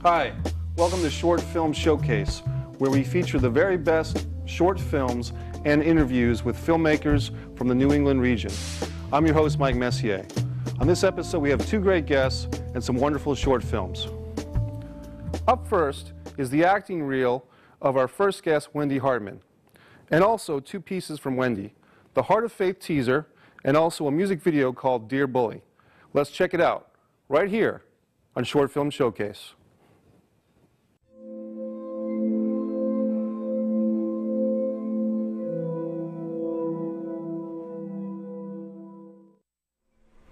Hi, welcome to Short Film Showcase, where we feature the very best short films and interviews with filmmakers from the New England region. I'm your host, Mike Messier. On this episode, we have two great guests and some wonderful short films. Up first is the acting reel of our first guest, Wendy Hartman, and also two pieces from Wendy, the Heart of Faith teaser, and also a music video called Dear Bully. Let's check it out, right here on Short Film Showcase.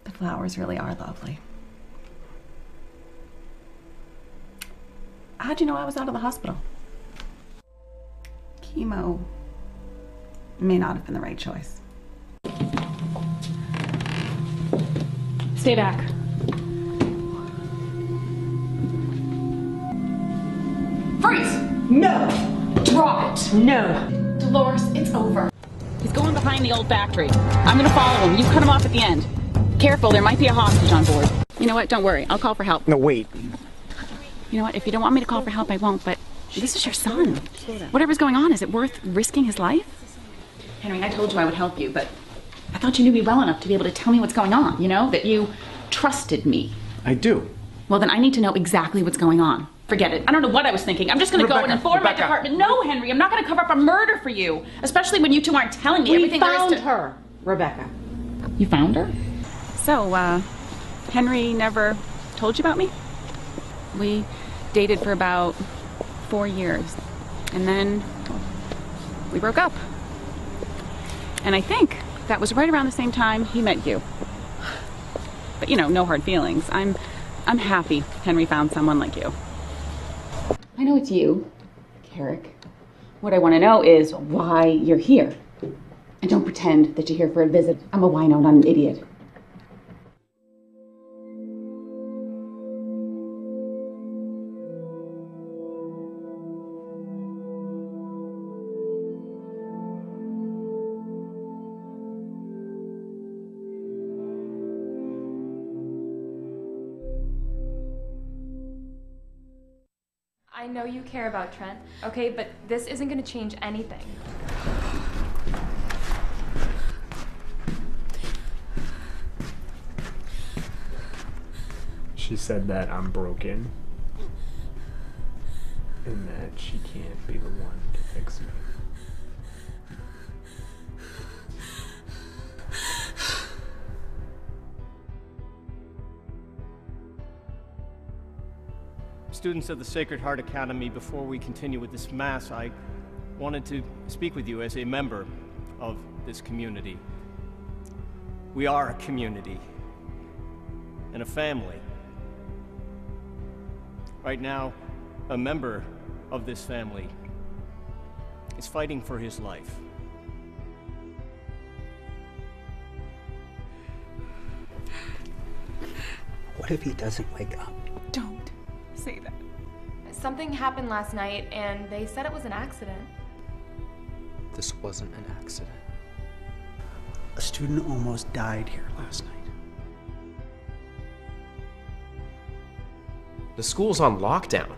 The flowers really are lovely. How'd you know I was out of the hospital? Chemo may not have been the right choice. Stay back. Freeze! No! Drop it! No! Dolores, it's over. He's going behind the old factory. I'm gonna follow him. You cut him off at the end. Careful, there might be a hostage on board. You know what? Don't worry. I'll call for help. No, wait. You know what? If you don't want me to call for help, I won't, but this is your son. Whatever's going on, is it worth risking his life? Henry, I told you I would help you, but I thought you knew me well enough to be able to tell me what's going on, you know? That you trusted me. I do. Well, then I need to know exactly what's going on. Forget it. I don't know what I was thinking. I'm just going to go and inform my department. No, Henry, I'm not going to cover up a murder for you, especially when you two aren't telling me everything there is to... We found her, Rebecca. You found her? So, Henry never told you about me? We dated for about 4 years, and then we broke up. And I think that was right around the same time he met you. But you know, no hard feelings. I'm happy Henry found someone like you. I know it's you, Carrick. What I want to know is why you're here. And don't pretend that you're here for a visit. I'm a wino, not an idiot. I know you care about Trent, okay, but this isn't going to change anything. She said that I'm broken and that she can't be the one to fix me. Students of the Sacred Heart Academy, before we continue with this Mass, I wanted to speak with you as a member of this community. We are a community and a family. Right now, a member of this family is fighting for his life. What if he doesn't wake up? Don't say that. Something happened last night, and they said it was an accident. This wasn't an accident. A student almost died here last night. The school's on lockdown.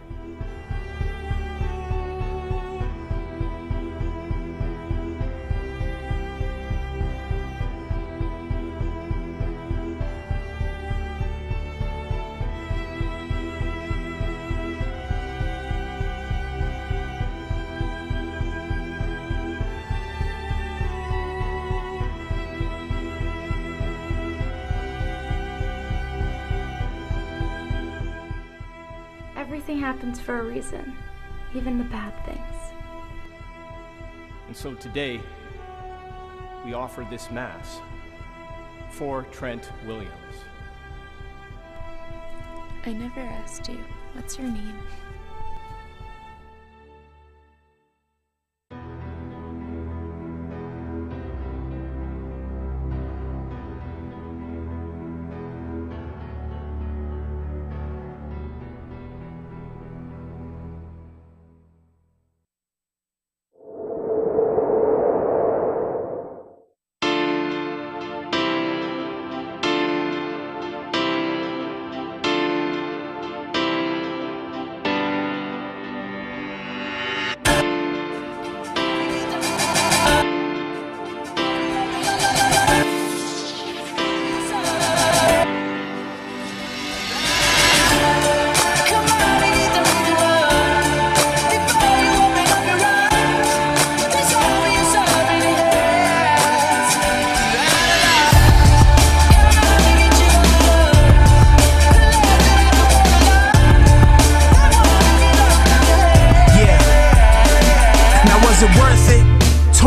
Everything happens for a reason, even the bad things. And so today, we offer this Mass for Trent Williams. I never asked you, what's your name?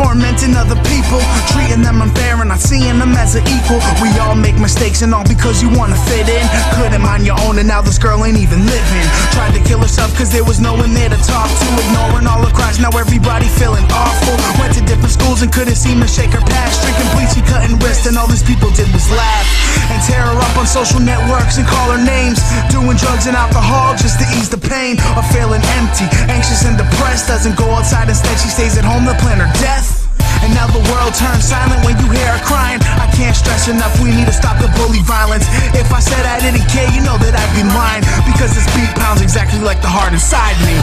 tormenting other people, treating them unfair and not seeing them as an equal. We all make mistakes and all because you wanna fit in. Couldn't mind your own and now this girl ain't even living. Tried to kill herself cause there was no one there to talk to. Ignoring all her cries, now everybody feeling awful. Went to different schools and couldn't seem to shake her past. Drinking bleach, she cutting wrists and all these people did was laugh and tear her up on social networks and call her names. Doing drugs and alcohol just to ease the pain of feeling empty, anxious and depressed. Doesn't go outside, instead she stays at home to plan her death. And now the world turns silent when you hear her crying. I can't stress enough, we need to stop the bully violence. If I said I didn't care, you know that I'd be lying, because this beat pounds exactly like the heart inside me.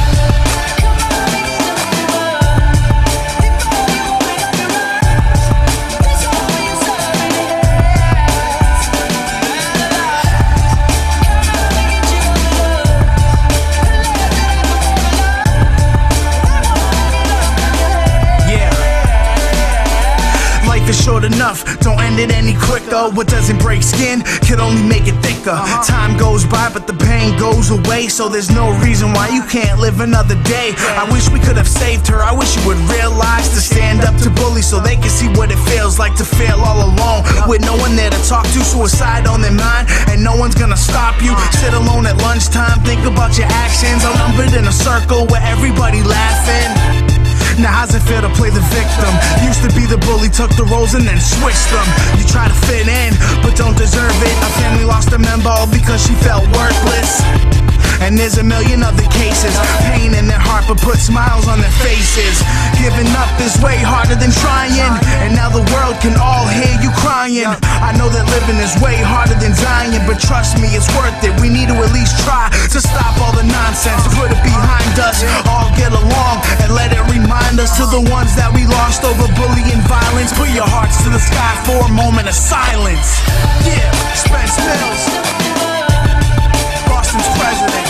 It's short enough, don't end it any quicker. What doesn't break skin can only make it thicker. Time goes by but the pain goes away, so there's no reason why you can't live another day. I wish we could have saved her, I wish you would realize to stand up to bullies so they can see what it feels like to feel all alone, with no one there to talk to, suicide on their mind and no one's gonna stop you. Sit alone at lunchtime, think about your actions, outnumbered in a circle where everybody laughing. Now how's it feel to play the victim? Used to be the bully, took the roles and then switched them. You try to fit in, but don't deserve it. A family lost a member all because she felt worthless. And there's a million other cases, pain in their heart but put smiles on their faces. Giving up is way harder than trying, and now the world can all hear you crying. I know that living is way harder than dying, but trust me, it's worth it. We need to at least try to stop all the nonsense, put it behind us, all get along and let it remind us to the ones that we lost over bullying violence. Put your hearts to the sky for a moment of silence. Yeah, Spence Mills, Boston's president.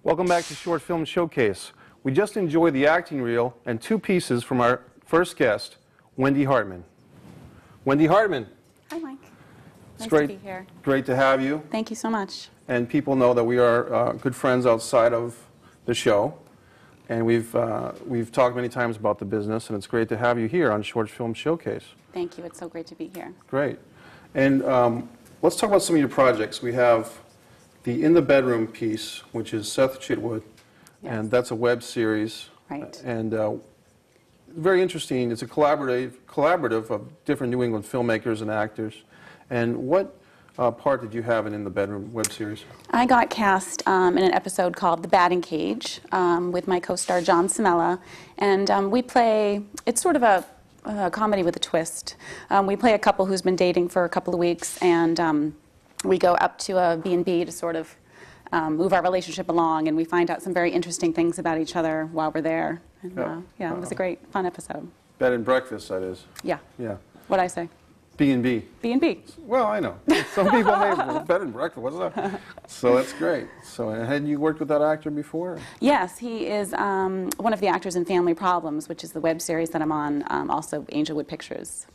Welcome back to Short Film Showcase. We just enjoyed the acting reel and two pieces from our first guest, Wendy Hartman. Wendy Hartman. Hi, Mike. It's Nice to be here. Great to have you. Thank you so much. And people know that we are good friends outside of the show. And we've talked many times about the business, and it's great to have you here on Short Film Showcase. Thank you. It's so great to be here. Great. And let's talk about some of your projects. We have the In the Bedroom piece, which is Seth Chitwood, Yes. and that's a web series. Right. And very interesting. It's a collaborative of different New England filmmakers and actors. And what part did you have in the Bedroom web series? I got cast in an episode called The Batting Cage with my co-star John Samela, and we play, it's sort of a comedy with a twist. We play a couple who's been dating for a couple of weeks, and we go up to a B&B to sort of move our relationship along, and we find out some very interesting things about each other while we're there. And, yeah, it was a great, fun episode. Bed and breakfast, that is. Yeah. Yeah. What'd I say? B&B. B&B. Well, I know. Some people may bed and breakfast. What's that? So that's great. So hadn't you worked with that actor before? Yes, he is one of the actors in Family Problems, which is the web series that I'm on, also Angelwood Pictures.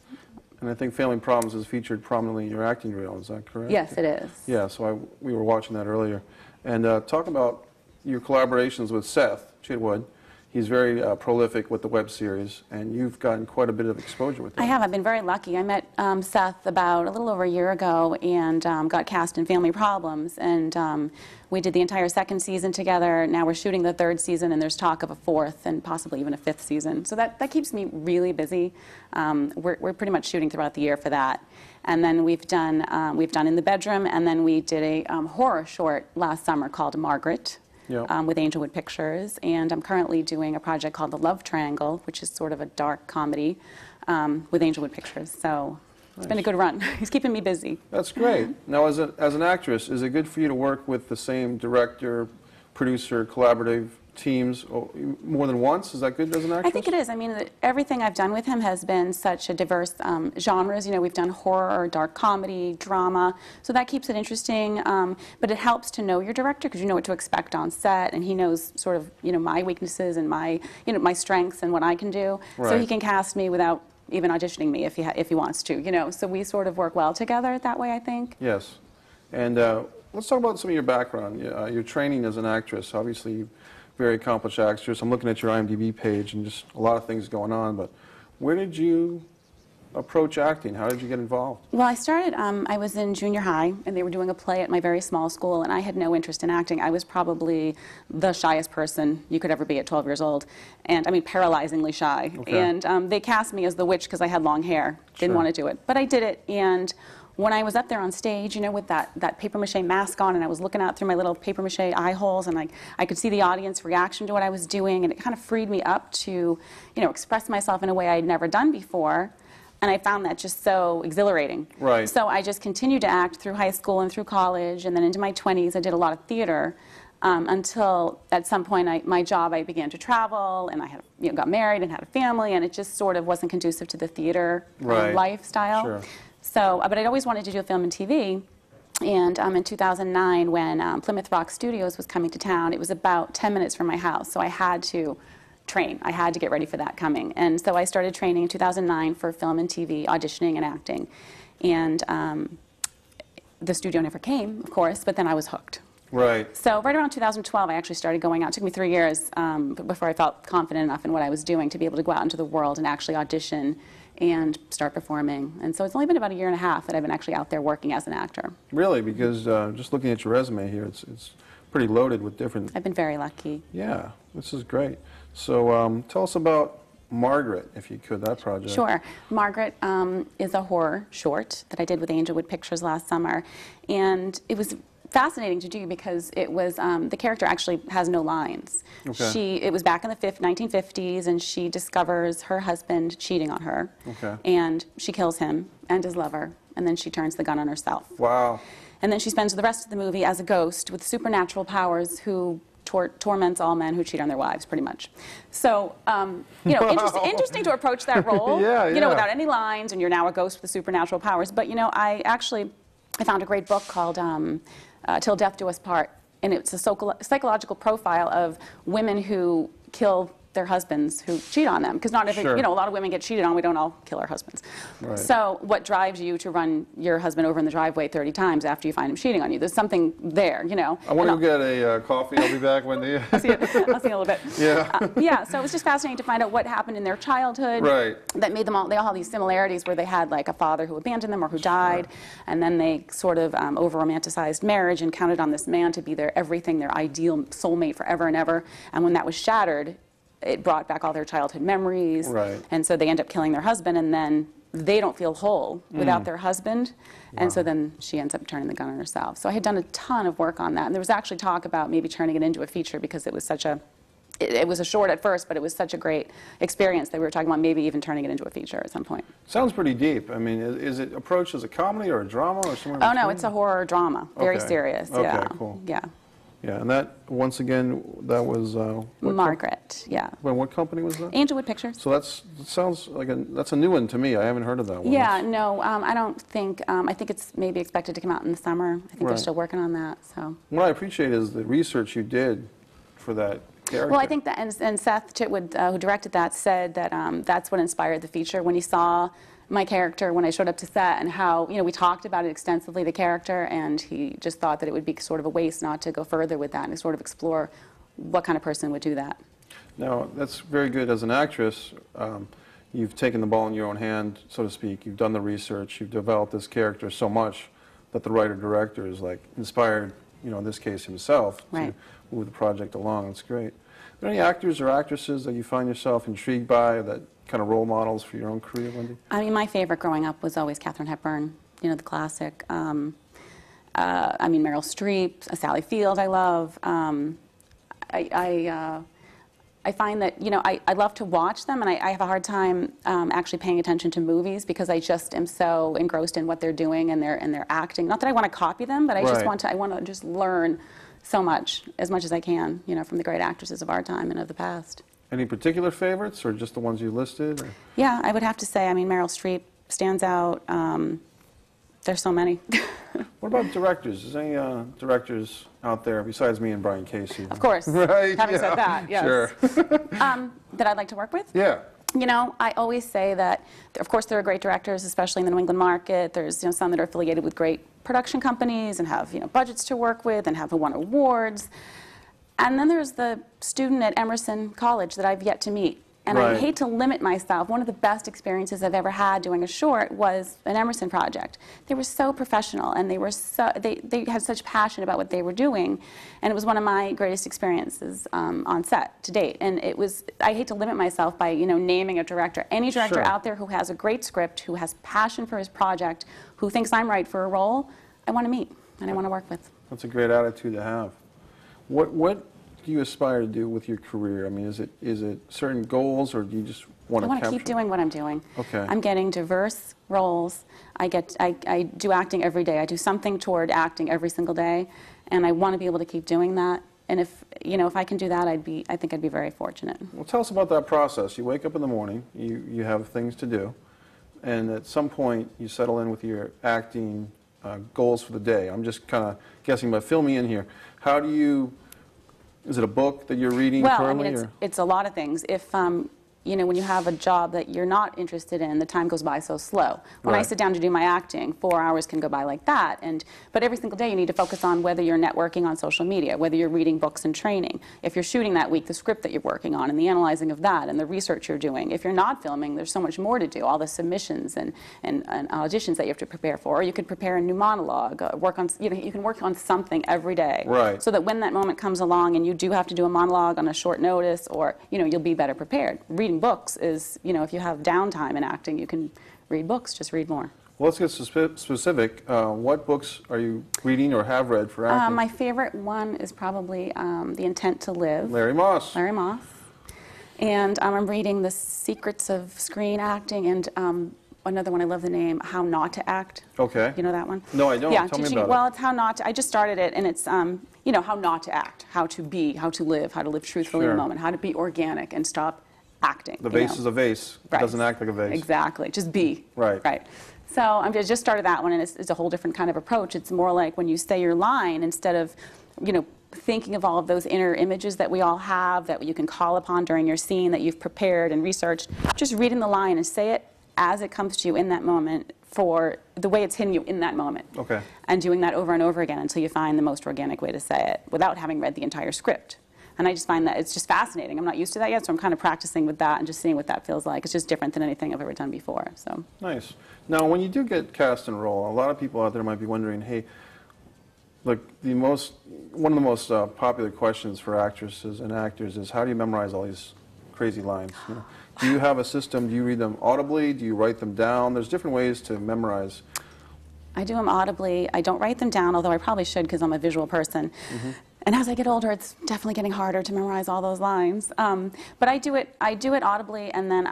And I think Family Problems is featured prominently in your acting reel. Is that correct? Yes, it is. Yeah, so we were watching that earlier. And talk about your collaborations with Seth Chitwood. He's very prolific with the web series, and you've gotten quite a bit of exposure with him. I have. I've been very lucky. I met Seth about a little over a year ago and got cast in Family Problems, and we did the entire second season together. Now we're shooting the third season, and there's talk of a fourth and possibly even a fifth season. So that keeps me really busy. We're pretty much shooting throughout the year for that. And then we've done In the Bedroom, and then we did a horror short last summer called Margaret. Yep. With Angelwood Pictures, and I'm currently doing a project called The Love Triangle, which is sort of a dark comedy with Angelwood Pictures. So it's been a good run. He's keeping me busy. That's great. Now, as an actress, is it good for you to work with the same director, producer, collaborative teams more than once. Is that good as an actress? I think it is. I mean, everything I've done with him has been such a diverse genres. You know, we've done horror, dark comedy, drama, so that keeps it interesting. But it helps to know your director because you know what to expect on set, and he knows sort of, you know, my weaknesses and my, you know, my strengths and what I can do. Right. So he can cast me without even auditioning me if he wants to. You know, so we sort of work well together that way, I think. Yes, and let's talk about some of your background. Your training as an actress. Obviously, you're a very accomplished actress. I'm looking at your IMDb page and just a lot of things going on. But where did you approach acting? How did you get involved? Well, I started, I was in junior high, and they were doing a play at my very small school, and I had no interest in acting. I was probably the shyest person you could ever be at 12 years old, and I mean, paralyzingly shy. Okay. And they cast me as the witch because I had long hair. Didn't want to do it, but I did it, and when I was up there on stage, you know, with that papier-mâché mask on, and I was looking out through my little papier-mâché eye holes, and I could see the audience reaction to what I was doing, and it kind of freed me up to, you know, express myself in a way I'd never done before. And I found that just so exhilarating. Right. So I just continued to act through high school and through college, and then into my 20s I did a lot of theater until at some point my job, I began to travel, and I had, you know, got married and had a family, and it just sort of wasn't conducive to the theater lifestyle. Sure. So, but I'd always wanted to do film and TV. And in 2009, when Plymouth Rock Studios was coming to town, it was about 10 minutes from my house, so I had to train. I had to get ready for that coming. And so I started training in 2009 for film and TV, auditioning and acting. And the studio never came, of course, but then I was hooked. Right. So right around 2012, I actually started going out. It took me 3 years before I felt confident enough in what I was doing to be able to go out into the world and actually audition and start performing. And so it's only been about a year and a half that I've been actually out there working as an actor. Really? Because just looking at your resume here, it's pretty loaded with different... I've been very lucky. Yeah, this is great. So tell us about Margaret, if you could, that project. Sure. Margaret is a horror short that I did with Angelwood Pictures last summer. And it was fascinating to do because it was, the character actually has no lines. Okay. It was back in the 1950s, and she discovers her husband cheating on her. Okay. And she kills him and his lover, and then she turns the gun on herself. Wow. And then she spends the rest of the movie as a ghost with supernatural powers who torments all men who cheat on their wives, pretty much. So, you know, interesting to approach that role, you know, without any lines, and you're now a ghost with supernatural powers. But, you know, I found a great book called Till Death Do Us Part, and it's a psychological profile of women who kill their husbands who cheat on them, because not every, you know, a lot of women get cheated on. We don't all kill our husbands. Right. So what drives you to run your husband over in the driveway 30 times after you find him cheating on you? There's something there, you know. I want to go get a coffee. I'll be back, Wendy. I'll see you in a little bit. Yeah. Yeah, so it was just fascinating to find out what happened in their childhood. Right. That made them all, they all have these similarities where they had like a father who abandoned them or who died, and then they sort of over-romanticized marriage and counted on this man to be their everything, their ideal soulmate forever and ever. And when that was shattered, it brought back all their childhood memories, and so they end up killing their husband, and then they don't feel whole without their husband, and so then she ends up turning the gun on herself. So I had done a ton of work on that, and there was actually talk about maybe turning it into a feature because it was such a, it was a short at first, but it was such a great experience that we were talking about maybe even turning it into a feature at some point. Sounds pretty deep. I mean, is it approached as a comedy or a drama or somewhere? Oh no, it's a horror drama, very serious. Okay, yeah. Cool. Yeah. Yeah, and that, once again, that was... Margaret, yeah. What company was that? Angelwood Pictures. So that sounds like that's a new one to me. I haven't heard of that one. Yeah, no, I don't think, I think it's maybe expected to come out in the summer. I think they're still working on that, so. What I appreciate is the research you did for that character. Well, I think that, and Seth Chitwood, who directed that, said that that's what inspired the feature. When he saw my character when I showed up to set and how, you know, we talked about it extensively, the character, and he just thought that it would be sort of a waste not to go further with that and sort of explore what kind of person would do that. Now, that's very good as an actress. You've taken the ball in your own hand, so to speak. You've done the research. You've developed this character so much that the writer-director is like inspired, you know, in this case himself, to move the project along. That's great. Are there any actors or actresses that you find yourself intrigued by, that kind of role models for your own career, Wendy? I mean, my favorite growing up was always Katharine Hepburn, you know, the classic. I mean, Meryl Streep, Sally Field I love. I find that, you know, I love to watch them, and I have a hard time actually paying attention to movies because I just am so engrossed in what they're doing and their acting. Not that I want to copy them, but I just want to, I want to just learn so much as I can, you know, from the great actresses of our time and of the past. Any particular favorites, or just the ones you listed? Or? Yeah, I would have to say, I mean, Meryl Streep stands out. There's so many. What about directors? Is there any directors out there besides me and Brian Casey? Of course. Right? Having said that, yes. Sure. That I'd like to work with? Yeah. You know, I always say that, of course, there are great directors, especially in the New England market. There's, you know, some that are affiliated with great production companies and have, you know, budgets to work with and have won awards. And then there's the student at Emerson College that I've yet to meet. And right. I hate to limit myself. One of the best experiences I've ever had doing a short was an Emerson project. They were so professional, and they had such passion about what they were doing, and it was one of my greatest experiences on set to date. And it was, I hate to limit myself by, you know, naming a director. Any director Sure. out there who has a great script, who has passion for his project, who thinks I'm right for a role, I want to meet and I want to work with. That's a great attitude to have. What do you aspire to do with your career? I mean, is it certain goals, or do you just want to capture? I want to keep doing what I'm doing. Okay. I'm getting diverse roles. I do acting every day. I do something toward acting every single day, and I want to be able to keep doing that. And if, you know, if I can do that, I think I'd be very fortunate. Well, tell us about that process. You wake up in the morning, you have things to do, and at some point you settle in with your acting goals for the day. I'm just kind of guessing, but fill me in here. How do you? Is it a book that you're reading currently? Well, I mean, it's a lot of things. If, you know, when you have a job that you're not interested in, the time goes by so slow. When I sit down to do my acting, 4 hours can go by like that. But every single day you need to focus on whether you're networking on social media, whether you're reading books and training. If you're shooting that week, the script that you're working on and the analyzing of that and the research you're doing. If you're not filming, there's so much more to do, all the submissions and auditions that you have to prepare for. Or you could prepare a new monologue, you can work on something every day. Right. So that when that moment comes along and you do have to do a monologue on a short notice, or, you know, you'll be better prepared. Reading books is, you know, if you have downtime in acting, you can read books, just read more. Well, let's get specific. What books are you reading or have read for acting? My favorite one is probably The Intent to Live. Larry Moss. Larry Moss. And I'm reading The Secrets of Screen Acting, and another one, I love the name, How Not to Act. Okay. You know that one? No, I don't. Yeah, Tell me about it. Well, it's How Not to, I just started it, and it's, you know, how not to act, how to be, how to live truthfully in the moment, how to be organic and stop acting. The vase is a vase. It Right. doesn't act like a vase. Exactly. Just be. Right. Right. So I just started that one, and it's a whole different kind of approach. It's more like when you say your line, instead of, you know, thinking of all of those inner images that we all have that you can call upon during your scene that you've prepared and researched, just reading the line and say it as it comes to you in that moment, for the way it's hitting you in that moment. Okay. And doing that over and over again until you find the most organic way to say it without having read the entire script. And I just find that it's just fascinating. I'm not used to that yet, so I'm kind of practicing with that and just seeing what that feels like. It's just different than anything I've ever done before. So nice. Now, when you do get cast and role, a lot of people out there might be wondering, hey, look, one of the most popular questions for actresses and actors is, how do you memorize all these crazy lines? You know, do you have a system? Do you read them audibly? Do you write them down? There's different ways to memorize. I do them audibly. I don't write them down, although I probably should because I'm a visual person. Mm-hmm. And as I get older, it's definitely getting harder to memorize all those lines. But I do it audibly, and then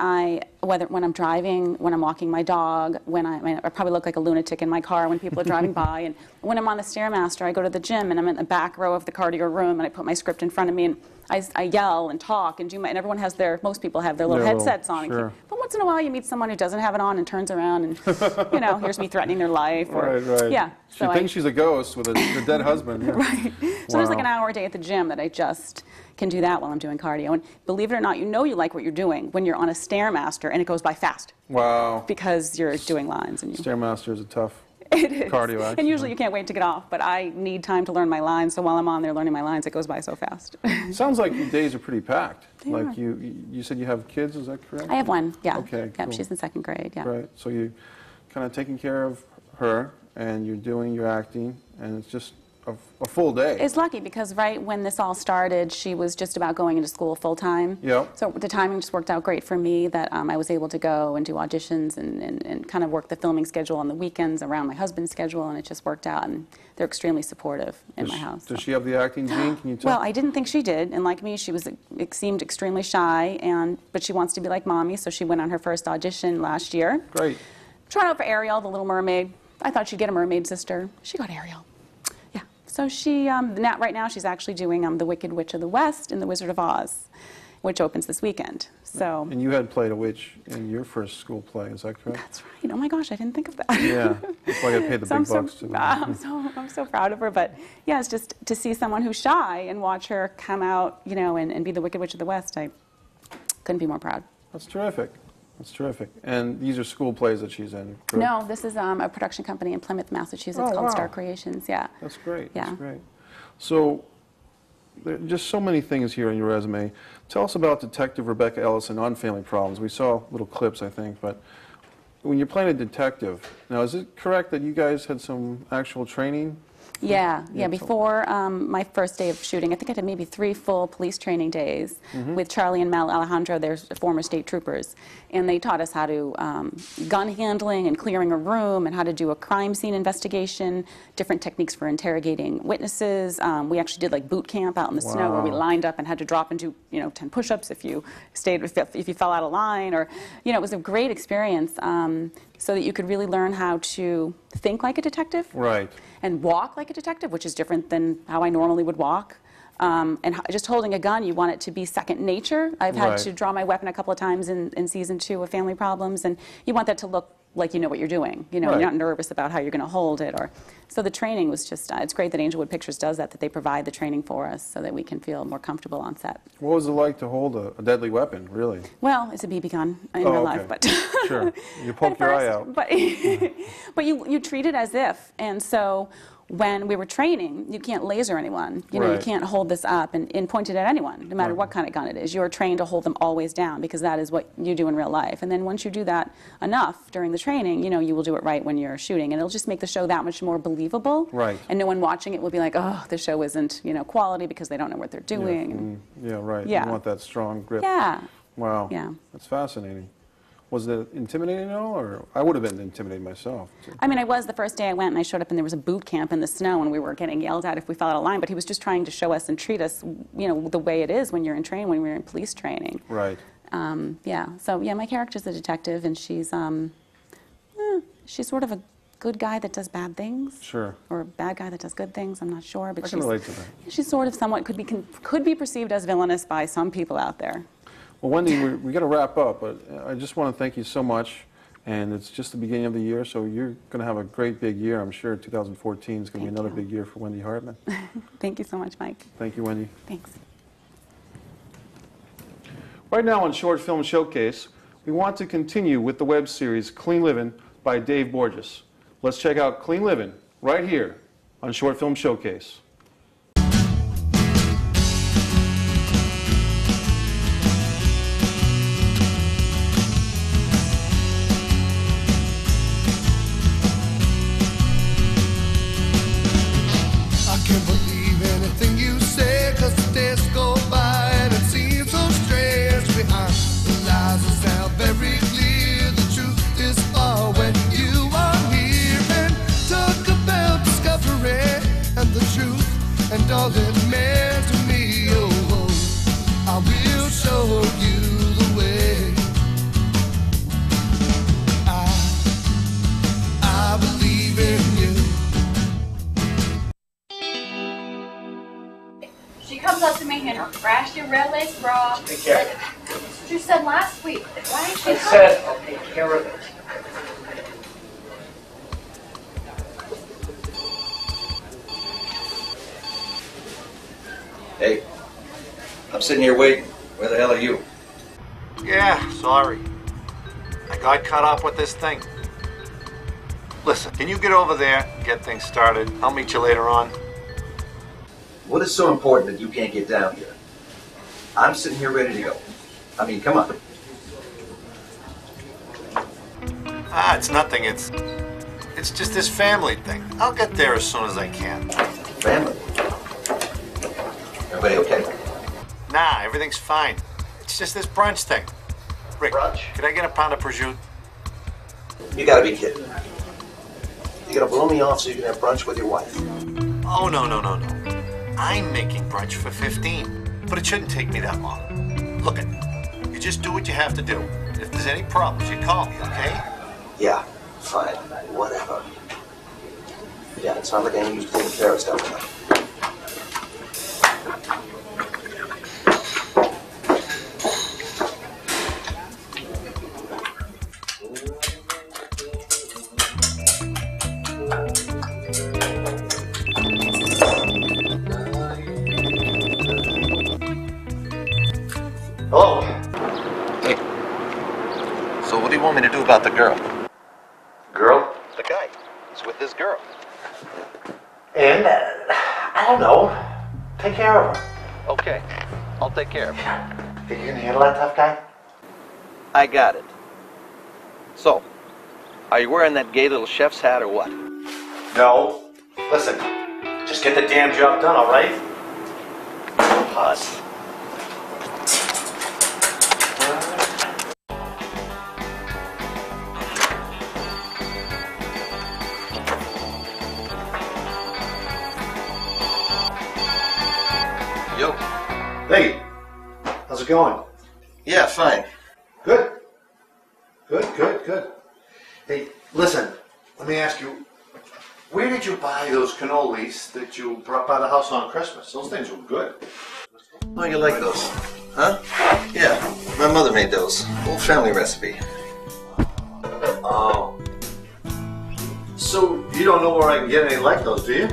when I'm driving, when I'm walking my dog, I probably look like a lunatic in my car when people are driving by, and when I'm on the Stairmaster, I go to the gym, and I'm in the back row of the cardio room, and I put my script in front of me, and I yell and talk and and everyone has most people have their little headsets on. Sure. But once in a while you meet someone who doesn't have it on and turns around and, you know, hears me threatening their life. Or, right. Yeah. She thinks she's a ghost with a dead husband. Yeah. Right. So there's like an hour a day at the gym that I just can do that while I'm doing cardio. And believe it or not, you know you like what you're doing when you're on a Stairmaster and it goes by fast. Wow. Because you're doing lines. And Stairmaster is a tough it is. cardio act. And usually you can't wait to get off, but I need time to learn my lines, so while I'm on there learning my lines, it goes by so fast. Sounds like your days are pretty packed. They like are. You said you have kids, is that correct? I have one, yeah. Okay, Yep, cool. she's in 2nd grade, yeah. Right, so you're kind of taking care of her, and you're doing your acting, and it's just a full day. It's lucky because right when this all started, she was just about going into school full-time. Yep. So the timing just worked out great for me that I was able to go and do auditions and kind of work the filming schedule on the weekends around my husband's schedule, and it just worked out, and they're extremely supportive in my house. Does she have the acting gene? Can you tell? Well, I didn't think she did, and like me, she seemed extremely shy, but she wants to be like Mommy, so she went on her first audition last year. Great. Tried out for Ariel, the Little Mermaid. I thought she'd get a mermaid sister. She got Ariel. So she, right now she's actually doing The Wicked Witch of the West and The Wizard of Oz, which opens this weekend. So. And you had played a witch in your first school play, is that correct? That's right. Oh my gosh, I didn't think of that. Yeah, that's why I got paid the big bucks too. I'm so proud of her. But yeah, it's just to see someone who's shy and watch her come out, you know, and be the Wicked Witch of the West. I couldn't be more proud. That's terrific. That's terrific. And these are school plays that she's in, correct? No, this is a production company in Plymouth, Massachusetts called Star Creations. Yeah. That's great. Yeah. That's great. So, there are just so many things here on your resume. Tell us about Detective Rebecca Ellison on Family Problems. We saw little clips, I think, but when you're playing a detective, now is it correct that you guys had some actual training? Yeah. Before my first day of shooting, I think I did maybe 3 full police training days with Charlie and Mel Alejandro, they're former state troopers. And they taught us how to gun handling and clearing a room and how to do a crime scene investigation, different techniques for interrogating witnesses. We actually did like boot camp out in the snow where we lined up and had to drop and do, 10 push-ups if you fell out of line, or, it was a great experience. So that you could really learn how to think like a detective. Right. And walk like a detective, which is different than how I normally would walk. And just holding a gun, you want it to be second nature. I've had to draw my weapon a couple of times in season 2 of Family Problems, and you want that to look like you know what you're doing. You're not nervous about how you're going to hold it. So the training was just, it's great that Angelwood Pictures does that they provide the training for us so that we can feel more comfortable on set. What was it like to hold a deadly weapon, really? Well, it's a BB gun in real life, but sure, you poke your eye out. But you treat it as if, and so when we were training, you can't laser anyone. You can't hold this up and point it at anyone, no matter what kind of gun it is. You're trained to hold them always down because that is what you do in real life. And then once you do that enough during the training, you will do it right when you're shooting, and it'll just make the show that much more believable. Right. And no one watching it will be like, oh, the show isn't quality because they don't know what they're doing. Yeah, right. Yeah. You want that strong grip. Yeah. Wow. Yeah. That's fascinating. Was it intimidating at all, or I would have been intimidated myself? I mean, I was the first day I went, and I showed up, and there was a boot camp in the snow, and we were getting yelled at if we fell out of line. But he was just trying to show us and treat us, the way it is when you're in training, when we're in police training. Right. Yeah. So yeah, my character's a detective, and she's sort of a good guy that does bad things. Sure. Or a bad guy that does good things. I'm not sure, but I can relate to that. She's sort of somewhat could be perceived as villainous by some people out there. Well, Wendy, we got to wrap up, but I just want to thank you so much. And it's just the beginning of the year, so you're going to have a great big year. I'm sure 2014 is going to be another big year for Wendy Hartman. Thank you so much, Mike. Thank you, Wendy. Thanks. Right now on Short Film Showcase, we want to continue with the web series Clean Livin' by Dave Borges. Let's check out Clean Livin' right here on Short Film Showcase. And all it meant to me, I will show you the way. I believe in you. She comes up to me in her trashy red lace bra. Take care. She said last week. Why is she I said I'll take care of it. Hey, I'm sitting here waiting. Where the hell are you? Yeah, sorry. I got caught up with this thing. Listen, can you get over there and get things started? I'll meet you later on. What is so important that you can't get down here? I'm sitting here ready to go. I mean, come on. It's nothing. It's just this family thing. I'll get there as soon as I can. Family? Everybody okay? Nah, everything's fine. It's just this brunch thing. Rick, brunch? Could I get a pound of prosciutto? You gotta be kidding. You gonna blow me off so you can have brunch with your wife? Oh, no. I'm making brunch for 15, but it shouldn't take me that long. Look, you just do what you have to do. If there's any problems, you call me, okay? Yeah, fine. Whatever. Yeah, it's not like I need you taking care of stuff. about the girl. Girl? The guy. He's with this girl. And, I don't know. Take care of her. Okay. I'll take care of her. Think you can handle that tough guy? I got it. So, are you wearing that gay little chef's hat or what? No. Listen, just get the damn job done, all right? Pause. Yo. Hey, how's it going? Yeah, fine. Good. Good. Hey, listen, let me ask you, where did you buy those cannolis that you brought by the house on Christmas? Those things were good. Oh, you like those? Huh? Yeah, my mother made those. Old family recipe. Oh. So, you don't know where I can get any like those, do you?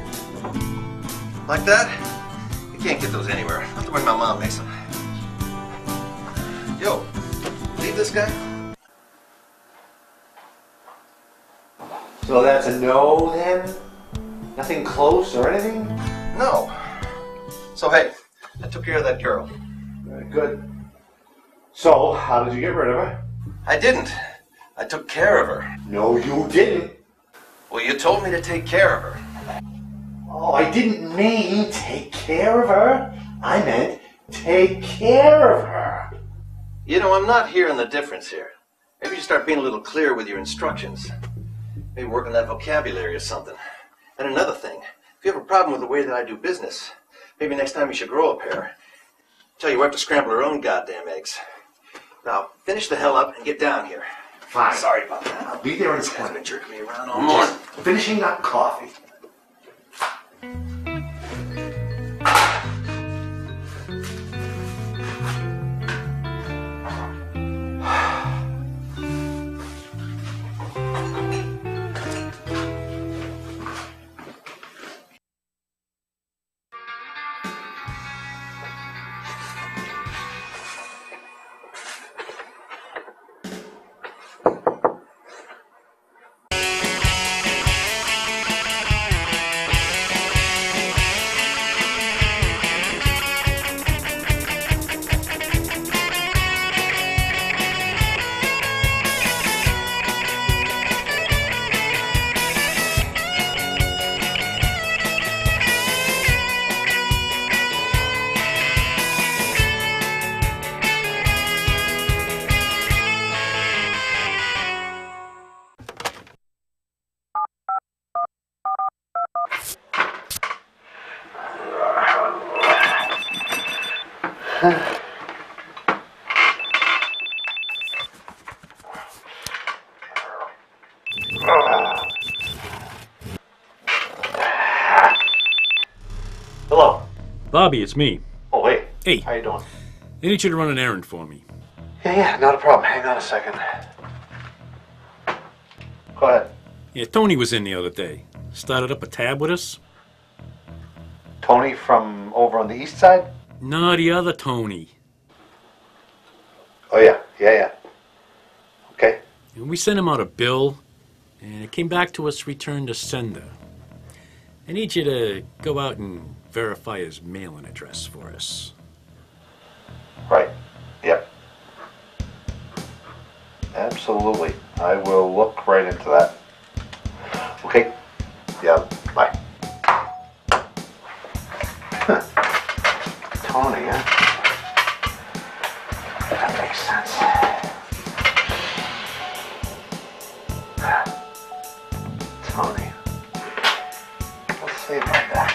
Like that? You can't get those anywhere. I have to bring my mom makes them. Yo, leave this guy? So that's a no, then? Nothing close or anything? No. So, hey, I took care of that girl. Very good. So, how did you get rid of her? I didn't. I took care of her. No, you didn't. Well, you told me to take care of her. Oh, I didn't mean take care of her. I meant take care of her. You know, I'm not hearing the difference here. Maybe you start being a little clearer with your instructions. Maybe work on that vocabulary or something. And another thing, if you have a problem with the way that I do business, maybe next time you should grow a pair. Tell your wife to scramble her own goddamn eggs. Now, finish the hell up and get down here. Fine. Sorry about that. I'll be there in a This guy's second. been jerking me around all morning. Finishing up coffee. Hello. Bobby, it's me. Oh, hey. Hey. How you doing? I need you to run an errand for me. Yeah, not a problem. Hang on a second. Go ahead. Yeah, Tony was in the other day. Started up a tab with us. Tony from over on the east side? No, the other Tony. Oh, yeah. Okay. And we sent him out a bill, and it came back to us returned to sender. I need you to go out and verify his mailing address for us. Right. Yep. Absolutely. I will look right into that. Okay. Yeah, bye. Tony, huh? That makes sense. Tony. Let's see about that.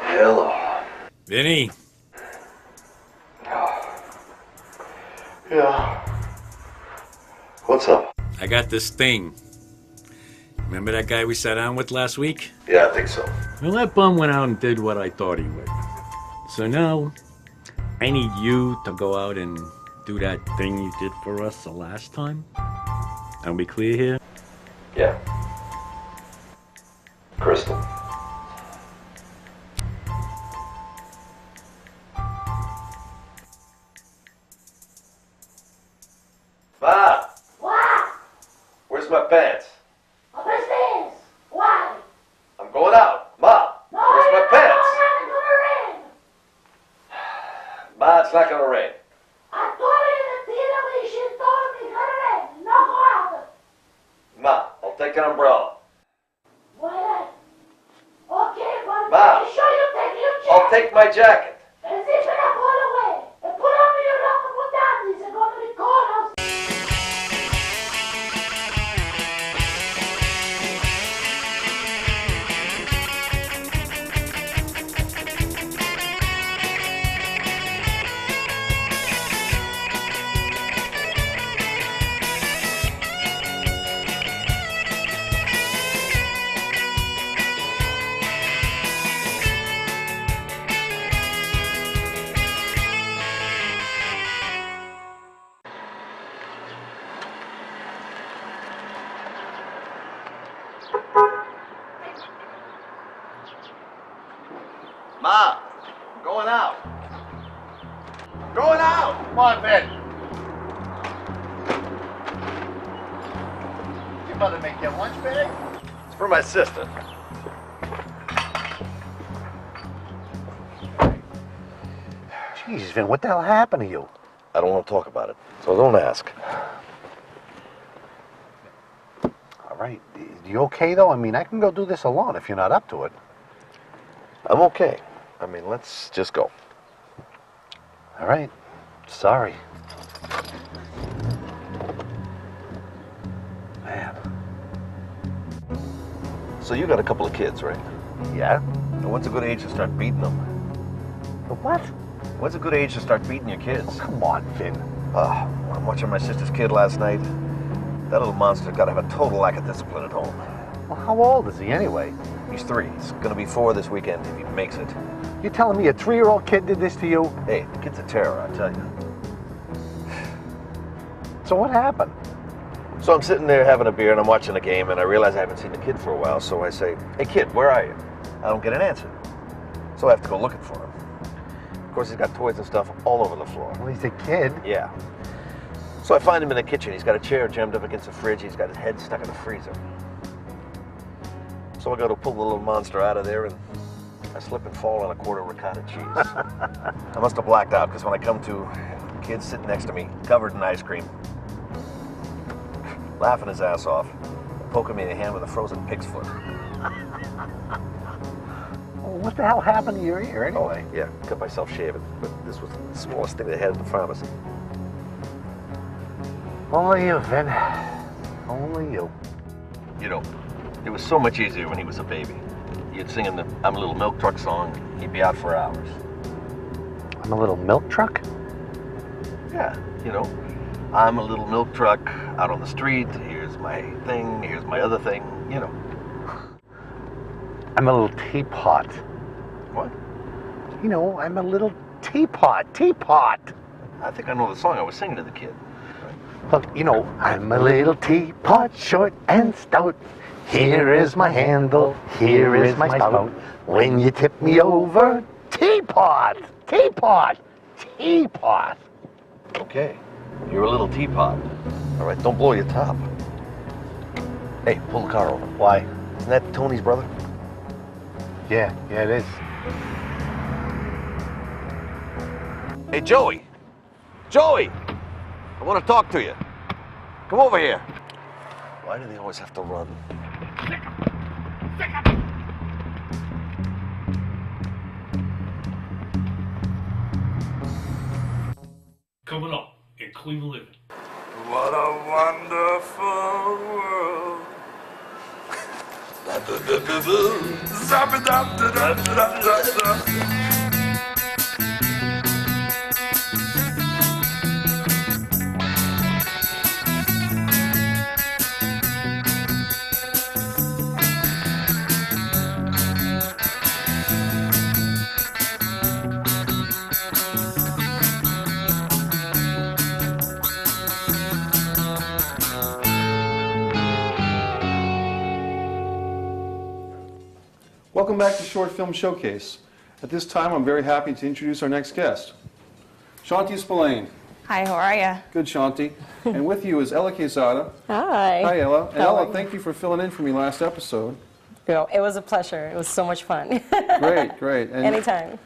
Hello. Vinny. Yeah. What's up? I got this thing. Remember that guy we sat down with last week? Yeah, I think so. Well, that bum went out and did what I thought he would. So now, I need you to go out and do that thing you did for us the last time. Are we clear here? Yeah. Crystal. Ma! What? Where's my pants? Upstairs. Why? I'm going out. Ma! No, Where's my pants? it's gonna rain. Ma, it's not gonna rain. I told you the theater when she told me it's gonna rain. No go out. Ma, I'll take an umbrella. Why not? Okay, but Ma. make sure you take your jacket. I'll take my jacket. And zip it up all the way. And put on your rubber panties. It's gonna be cold outside. Ma, I'm going out. Going out! Come on, Ben. Your mother make you a lunch bag? It's for my sister. Jeez, Vin, what the hell happened to you? I don't want to talk about it, so don't ask. All right. You okay, though? I mean, I can go do this alone if you're not up to it. I'm okay. I mean, let's just go. All right. Sorry. Man. So you got a couple of kids, right? Yeah? And what's a good age to start beating them? The what? What's a good age to start beating your kids? Oh, come on, Vin. I'm watching my sister's kid last night. That little monster's got to have a total lack of discipline at home. Well, how old is he anyway? He's 3. He's going to be 4 this weekend if he makes it. You're telling me a 3-year-old kid did this to you? Hey, the kid's a terror, I tell you. So what happened? So I'm sitting there having a beer and I'm watching a game and I realize I haven't seen the kid for a while, so I say, "Hey kid, where are you?" I don't get an answer. So I have to go looking for him. Of course, he's got toys and stuff all over the floor. Well, he's a kid. Yeah. So I find him in the kitchen. He's got a chair jammed up against the fridge. He's got his head stuck in the freezer. So I go to pull the little monster out of there and I slip and fall on a quart of ricotta cheese. I must have blacked out because when I come to, the kid's sitting next to me, covered in ice cream, laughing his ass off, poking me in the hand with a frozen pig's foot. What the hell happened to your ear anyway? Oh, yeah, cut myself shaving, but this was the smallest thing they had at the pharmacy. Only you, Vin. Only you. You know, it was so much easier when he was a baby. You'd sing him the "I'm a Little Milk Truck" song, he'd be out for hours. I'm a little milk truck? Yeah, you know, I'm a little milk truck out on the street, here's my thing, here's my other thing, you know. I'm a little teapot. What? You know, I'm a little teapot. Teapot! I think I know the song I was singing to the kid. Look, you know, I'm a little teapot, short and stout. Here is my handle, here is my spout. When you tip me over, teapot! Teapot! Teapot! Okay, you're a little teapot. All right, don't blow your top. Hey, pull the car over. Why? Isn't that Tony's brother? Yeah, it is. Hey, Joey! Joey! I want to talk to you. Come over here. Why do they always have to run? Coming up in Cleveland Living. What a wonderful world. Welcome back to Short Film Showcase. At this time, I'm very happy to introduce our next guest, Chaunty Spillane. Hi, how are you? Good, Chaunty. And with you is Ella Quesada. Hi. Hi, Ella. And Ella, thank you for filling in for me last episode. It was a pleasure. It was so much fun. Great, great. And anytime.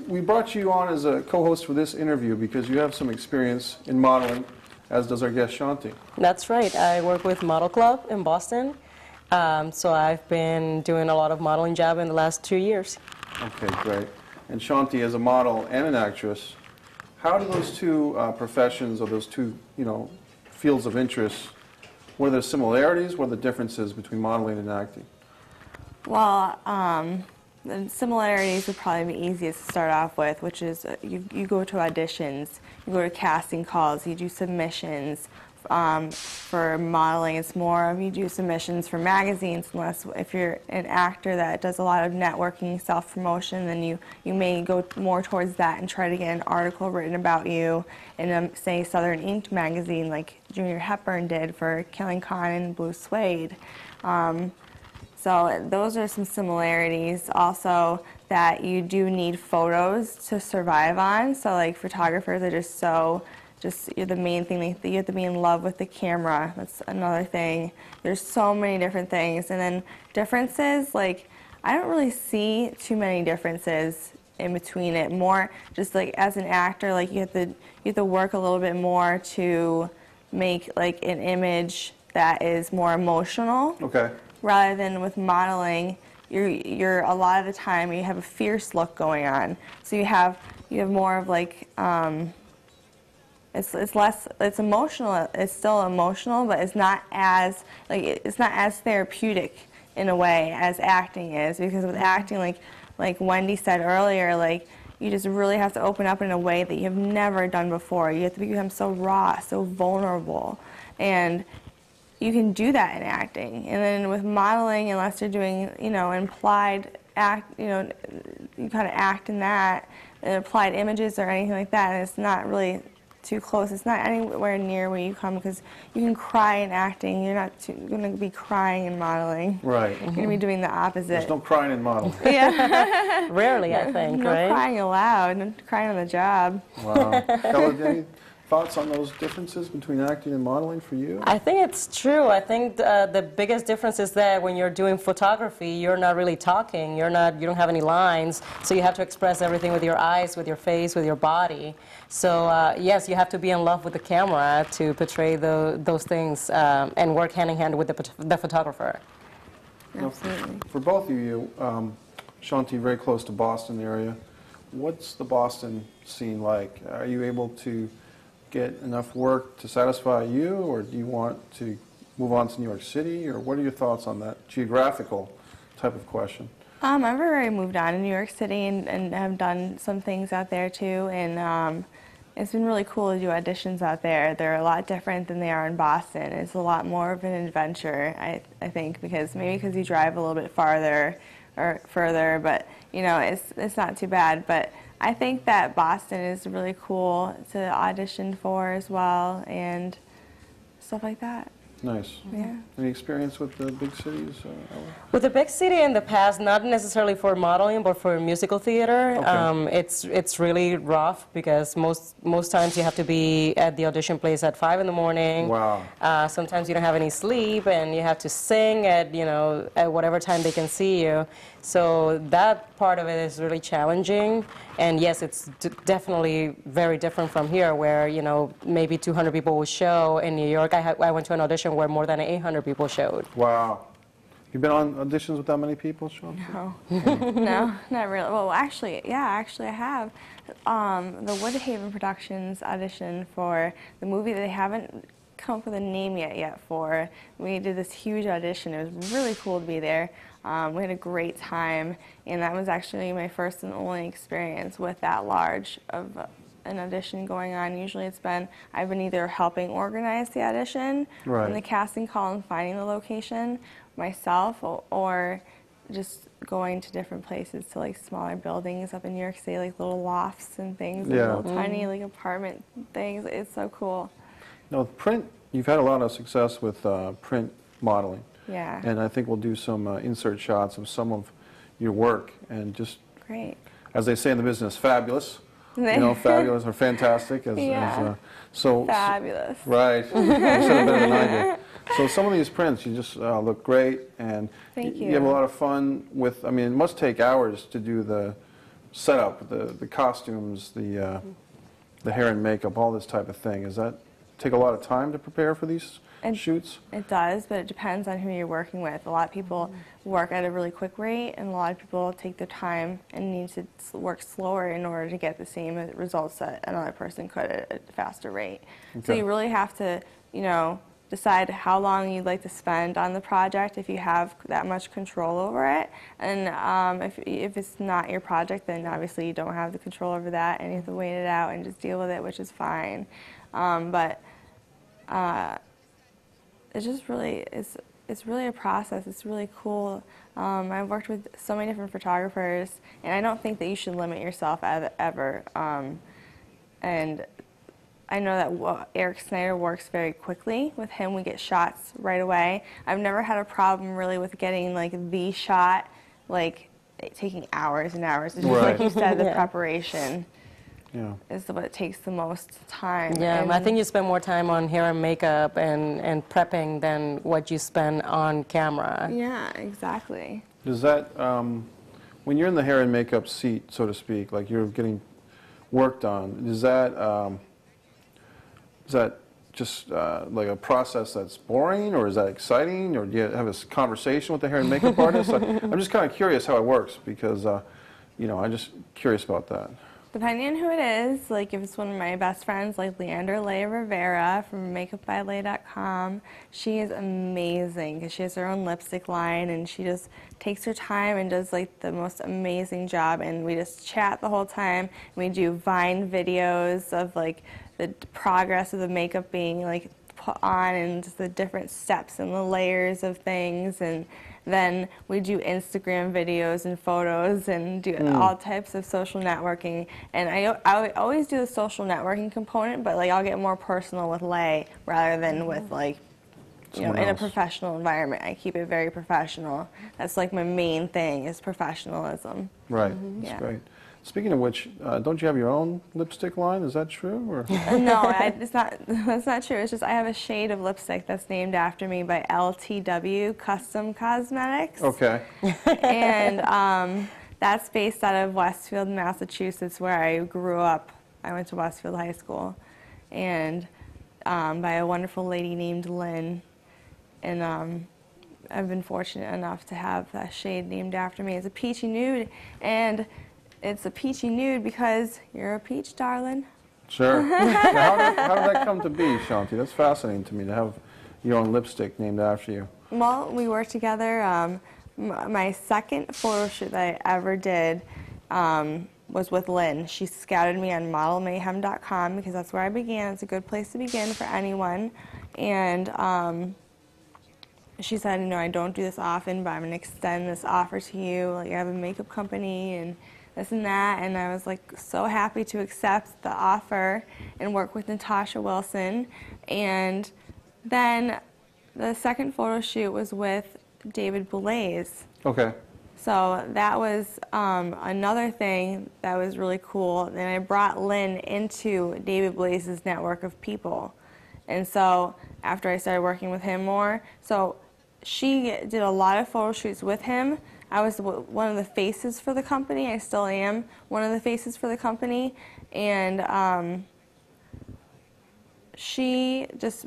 We brought you on as a co-host for this interview because you have some experience in modeling, as does our guest, Chaunty. That's right. I work with Model Club in Boston. So I've been doing a lot of modeling job in the last 2 years. Okay, great. And Chaunty, as a model and an actress, how do those two professions or those two, fields of interest, what are the similarities, what are the differences between modeling and acting? Well, the similarities would probably be easiest to start off with, which is you go to auditions, you go to casting calls, you do submissions. For modeling, it's more of you do submissions for magazines, unless if you're an actor that does a lot of networking, self-promotion, then you may go more towards that and try to get an article written about you in, say, Southern Ink magazine, like Junior Hepburn did for Killing Con and Blue Suede. So those are some similarities. Also, that you do need photos to survive on. So like photographers are you're the main thing. You have to be in love with the camera. That's another thing. There's so many different things. And then differences, like I don't really see too many differences in between it. More just like as an actor, like you have to work a little bit more to make like an image that is more emotional. Okay. Rather than with modeling, you're a lot of the time you have a fierce look going on. So you have more of like it's emotional. It's still emotional, but it's not as therapeutic in a way as acting is, because with acting, like Wendy said earlier, like you just really have to open up in a way that you have never done before. You have to become so raw, so vulnerable, and you can do that in acting. And then with modeling, unless you're doing, implied act, you kind of act in that, implied images or anything like that, and it's not really too close. It's not anywhere near where you come, because you can cry in acting. You're not going to be crying in modeling. Right. You're going to be doing the opposite. There's no crying in modeling. Yeah. Rarely, I think, no right? No crying aloud. No crying on the job. Wow. Ella, any thoughts on those differences between acting and modeling for you? I think it's true. I think the biggest difference is that when you're doing photography, you're not really talking. You don't have any lines, so you have to express everything with your eyes, with your face, with your body. So yes, you have to be in love with the camera to portray those things and work hand in hand with the photographer. Absolutely. For both of you, Chaunty, very close to Boston area. What's the Boston scene like? Are you able to get enough work to satisfy you, or do you want to move on to New York City, or what are your thoughts on that geographical type of question? I've already moved on to New York City and have done some things out there too, and it's been really cool to do auditions out there. They're a lot different than they are in Boston. It's a lot more of an adventure, I think, because you drive a little bit farther or further, but it's not too bad. But I think that Boston is really cool to audition for as well, and stuff like that. Nice. Yeah. Any experience with the big cities? With the big city in the past, not necessarily for modeling, but for musical theater. Okay. It's really rough, because most times you have to be at the audition place at 5 in the morning. Wow. Sometimes you don't have any sleep, and you have to sing at whatever time they can see you. So that part of it is really challenging. And yes, it's definitely very different from here, where maybe 200 people will show. In New York, I went to an audition where more than 800 people showed. Wow. You've been on auditions with that many people, Sean? No. No, not really. Well, actually I have. The Woodhaven Productions audition for the movie that they haven't come up with a name yet for. We did this huge audition. It was really cool to be there. We had a great time, and that was actually my first and only experience with that large of an audition going on. Usually I've been either helping organize the audition, right, and the casting call and finding the location myself, or just going to different places, to like smaller buildings up in New York City, like little lofts and things, little tiny like apartment things. It's so cool. Now with print, you've had a lot of success with print modeling. Yeah. And I think we'll do some insert shots of some of your work, and just, great. as they say in the business, fabulous. You know, fabulous or fantastic. So fabulous. Right. You said it better than I did. So some of these prints, you just look great, and Thank you. You have a lot of fun with. I mean, it must take hours to do the setup, the costumes, the hair and makeup, all this type of thing. Does that take a lot of time to prepare for these shoots? It does, but it depends on who you're working with. A lot of people work at a really quick rate, and a lot of people take their time and need to work slower in order to get the same results that another person could at a faster rate. So you really have to, you know, decide how long you'd like to spend on the project if you have that much control over it. And if it's not your project, then obviously you don't have the control over that, and you have to wait it out and just deal with it, which is fine. It's just really, it's really a process. It's really cool. I've worked with so many different photographers, and I don't think that you should limit yourself ever. And I know that Eric Snyder works very quickly. With him, we get shots right away. I've never had a problem really with getting like the shot, like taking hours and hours. It's just like you said, the preparation. Is what takes the most time. Yeah, and I think you spend more time on hair and makeup and prepping than what you spend on camera. Yeah, exactly. Does that, when you're in the hair and makeup seat, so to speak, like you're getting worked on, is that just like a process that's boring, or is that exciting, or do you have a conversation with the hair and makeup artist? I'm just kind of curious how it works, because, you know, I'm just curious about that. Depending on who it is, like if it's one of my best friends, like Leandra Leigh Rivera from makeupbyleigh.com, she is amazing because she has her own lipstick line, and she just takes her time and does like the most amazing job, and we just chat the whole time. We do Vine videos of like the progress of the makeup being like put on, and just the different steps and the layers of things, and then we do Instagram videos and photos and do all types of social networking. And I always do the social networking component, but like I'll get more personal with Leigh rather than with like, you know, in a professional environment. I keep it very professional. That's like my main thing is professionalism. Right, that's great. Speaking of which, don't you have your own lipstick line? Is that true? Or? No, it's not. That's not true. It's just I have a shade of lipstick that's named after me by LTW Custom Cosmetics. Okay. And that's based out of Westfield, Massachusetts, where I grew up. I went to Westfield High School, and by a wonderful lady named Lynn. And I've been fortunate enough to have that shade named after me. It's a peachy nude, and it's a peachy nude because you're a peach, darling. Sure. Now, how did that come to be, Chaunty? That's fascinating to me, to have your own lipstick named after you. Well, we worked together. My second photo shoot that I ever did was with Lynn. She scouted me on modelmayhem.com because that's where I began. It's a good place to begin for anyone. And she said, you know, I don't do this often, but I'm going to extend this offer to you. Like, I have a makeup company and this and that, and I was like so happy to accept the offer and work with Natasha Wilson. And then the second photo shoot was with David Blaze. Okay. So that was another thing that was really cool. And I brought Lynn into David Blaze's network of people. And so after I started working with him more, so she did a lot of photo shoots with him. I was one of the faces for the company. I still am one of the faces for the company. And she just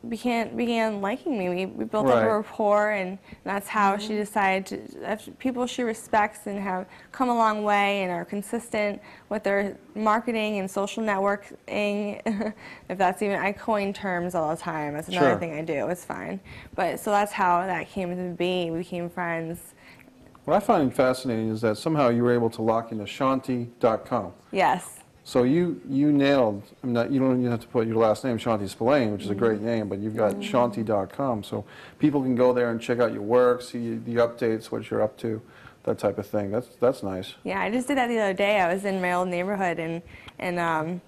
began liking me. We built up a rapport, and that's how she decided to, people she respects and have come a long way and are consistent with their marketing and social networking, if that's even, I coin terms all the time. That's another thing I do. It's fine. But so that's how that came to be. We became friends. What I find fascinating is that somehow you were able to lock into Chaunty.com. Yes. So you nailed, I mean, you don't even have to put your last name, Chaunty Spillane, which is a great name, but you've got Chaunty.com, so people can go there and check out your work, see the updates, what you're up to, that type of thing. That's nice. Yeah, I just did that the other day. I was in my old neighborhood, and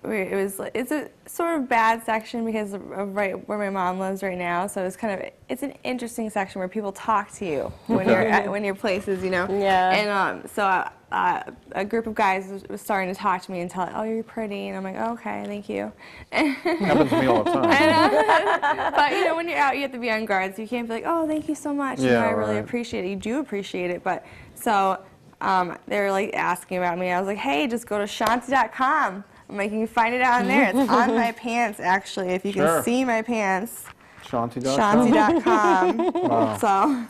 it's a sort of bad section because of right where my mom lives right now. So it's an interesting section where people talk to you when you're places, you know. Yeah. And so a group of guys was starting to talk to me and tell, oh, you're pretty, and I'm like, oh, okay, thank you. Happens to me all the time. But you know, when you're out, you have to be on guard, so you can't be like, oh, thank you so much. Yeah, you know, I really appreciate it. You do appreciate it, but so. They were like asking about me. I was like, hey, just go to Chaunty.com. I'm like, you can find it on there. It's on my pants, actually, if you can see my pants. Chaunty.com? Chaunty.com. Wow. So,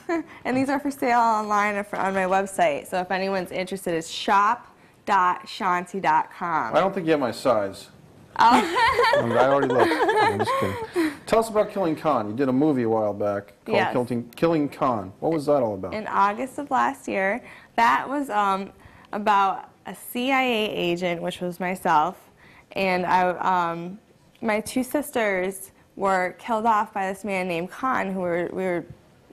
and these are for sale online or on my website. So if anyone's interested, it's shop.chaunty.com. I don't think you have my size. Oh. I already looked. I'm just kidding. Tell us about Killing Khan. You did a movie a while back called Killing Khan. What was that all about? In August of last year. That was about a CIA agent, which was myself, and my two sisters were killed off by this man named Khan, who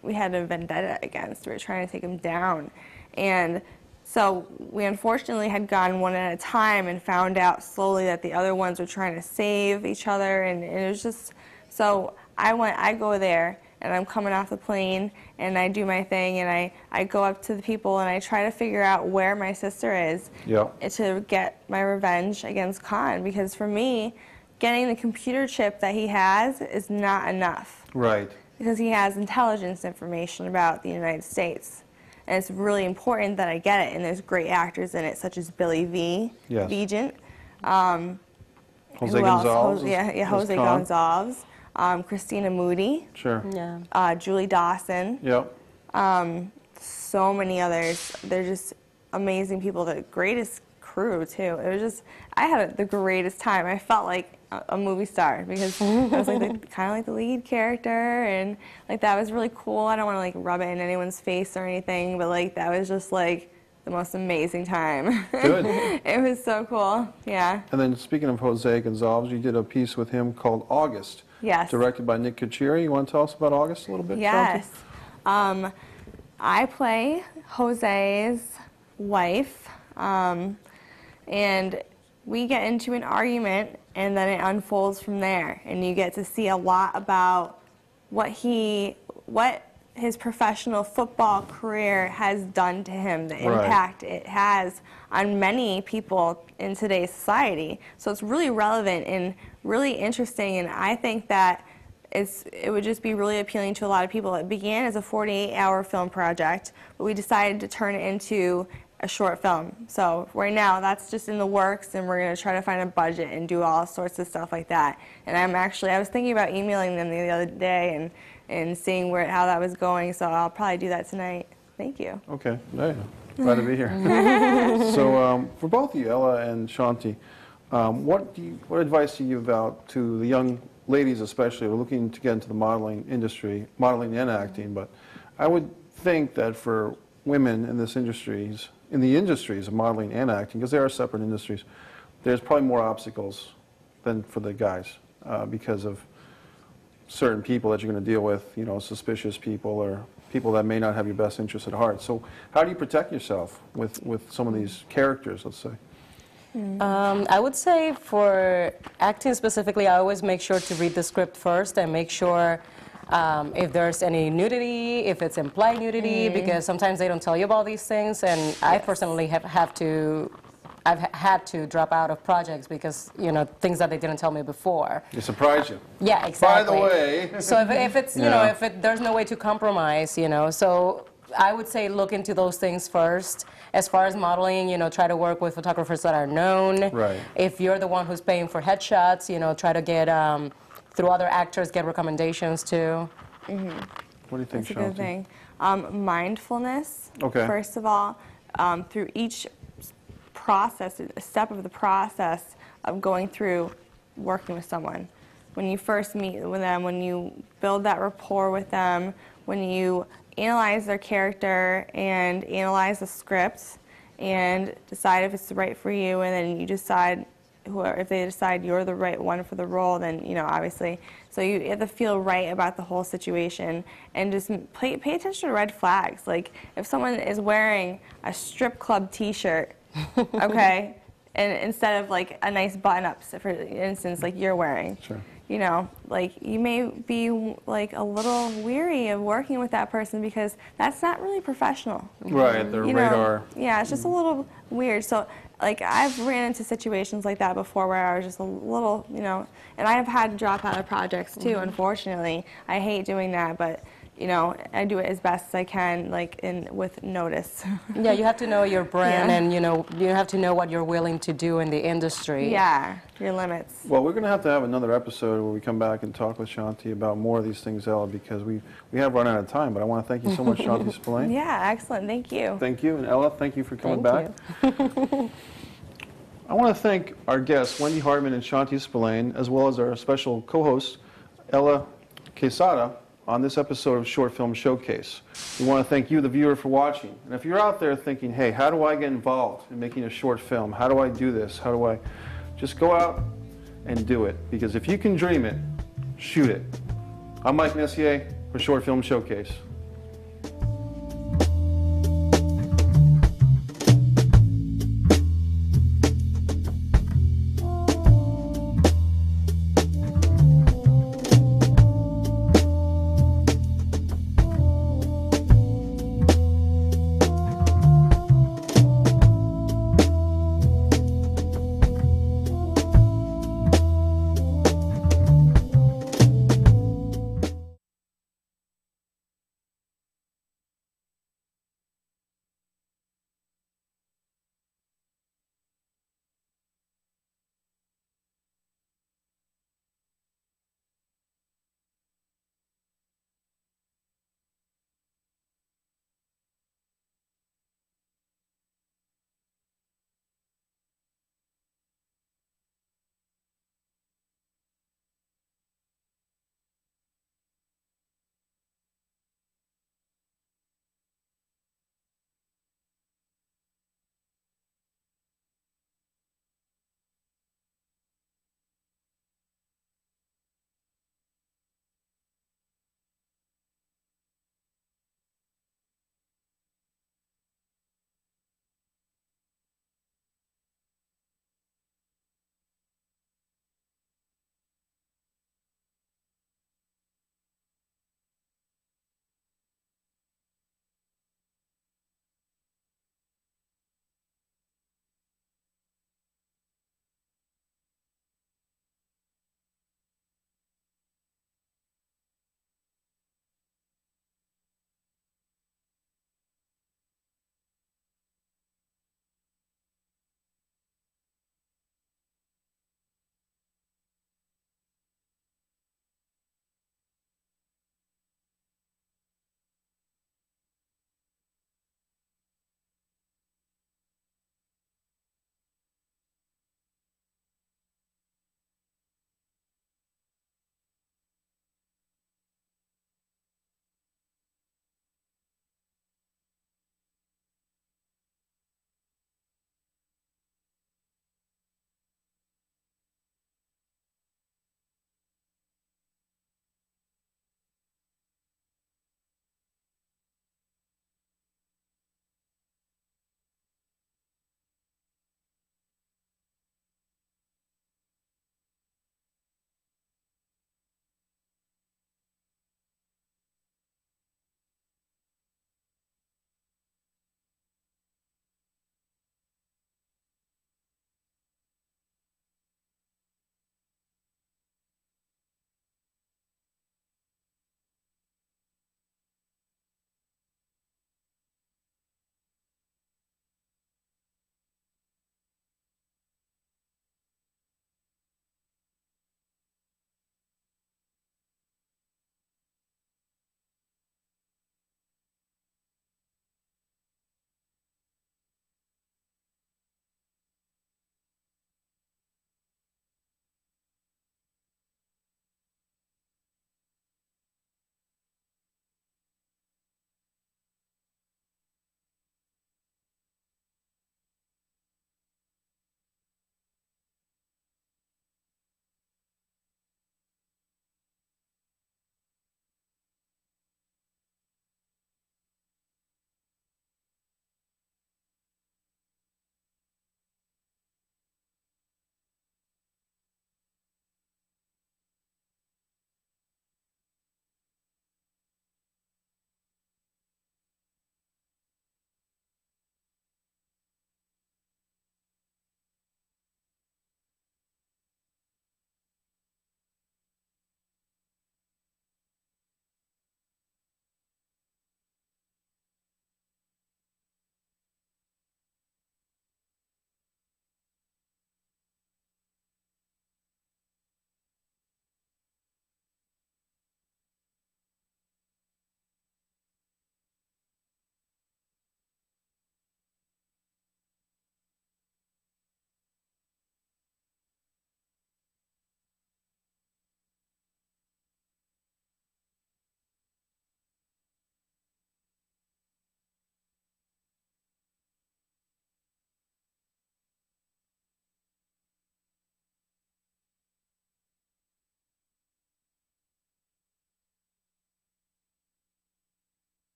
we had a vendetta against. We were trying to take him down, and so we unfortunately had gone one at a time and found out slowly that the other ones were trying to save each other, and it was just so I go there. And I'm coming off the plane, and I do my thing, and I go up to the people, and I try to figure out where my sister is to get my revenge against Khan. Because for me, getting the computer chip that he has is not enough. Right. Because he has intelligence information about the United States. And it's really important that I get it, and there's great actors in it, such as Billy Vigent. Jose Gonzalez. Jose Gonzalez. Christina Moody. Sure. Yeah. Julie Dawson. Yep. So many others. They're just amazing people. The greatest crew too. It was just I had the greatest time. I felt like a movie star because I was like kind of like the lead character, and like that was really cool. I don't want to like rub it in anyone's face or anything, but like that was just like the most amazing time. Good. It was so cool. Yeah. And then speaking of Jose Gonzalez, you did a piece with him called August. Yes. Directed by Nick Kucheri. You want to tell us about August a little bit? Yes. I play Jose's wife, and we get into an argument, and then it unfolds from there. And you get to see a lot about what his professional football career has done to him, the impact it has on many people in today's society. So it's really relevant and really interesting, and I think that it would just be really appealing to a lot of people. It began as a 48-hour film project, but we decided to turn it into a short film. So right now that's just in the works, and we're going to try to find a budget and do all sorts of stuff like that. And I was thinking about emailing them the other day and seeing how that was going, so I'll probably do that tonight. Thank you. Okay. Yeah. Glad to be here. So for both of you, Ella and Chaunty, what advice do you give out to the young ladies especially who are looking to get into the modeling industry, modeling and acting? But I would think that for women in the industries of modeling and acting, because they are separate industries, there's probably more obstacles than for the guys because of certain people that you're going to deal with, suspicious people or people that may not have your best interests at heart. So how do you protect yourself with some of these characters, let's say? I would say for acting specifically, I always make sure to read the script first and make sure if there's any nudity, if it's implied nudity, because sometimes they don't tell you about these things, and I personally I've had to drop out of projects because, things that they didn't tell me before. They surprise you. Yeah, exactly. By the way. So if it's, there's no way to compromise, so I would say look into those things first. As far as modeling, try to work with photographers that are known. Right. If you're the one who's paying for headshots, try to get, through other actors, get recommendations too. What do you think, That's a good thing. Mindfulness, first of all, through each process, a step of the process of going through working with someone. When you first meet with them, when you build that rapport with them, when you analyze their character and analyze the script and decide if it's right for you, and then you decide if they decide you're the right one for the role, then obviously. So you have to feel right about the whole situation and just pay attention to red flags. Like if someone is wearing a strip club T-shirt, okay, and instead of like a nice button-up, for instance, like you're wearing. Sure. You know, like you may be like a little weary of working with that person because that's not really professional. Right, their radar. Yeah, it's just a little weird. So like I've ran into situations like that before where I was just a little, you know, and I've had to drop out of projects too, unfortunately. I hate doing that, but you know, I do it as best as I can, like with notice. Yeah, you have to know your brand, and you have to know what you're willing to do in the industry. Yeah, your limits. Well, we're going to have another episode where we come back and talk with Chaunty about more of these things, Ella, because we have run out of time. But I want to thank you so much, Chaunty Spillane. Yeah, excellent. Thank you. Thank you, and Ella, thank you for coming back. I want to thank our guests, Wendy Hartman and Chaunty Spillane, as well as our special co-host, Ella Quesada, on this episode of Short Film Showcase. We want to thank you, the viewer, for watching. And if you're out there thinking, hey, how do I get involved in making a short film? How do I do this? How do I? Just go out and do it. Because if you can dream it, shoot it. I'm Mike Messier for Short Film Showcase.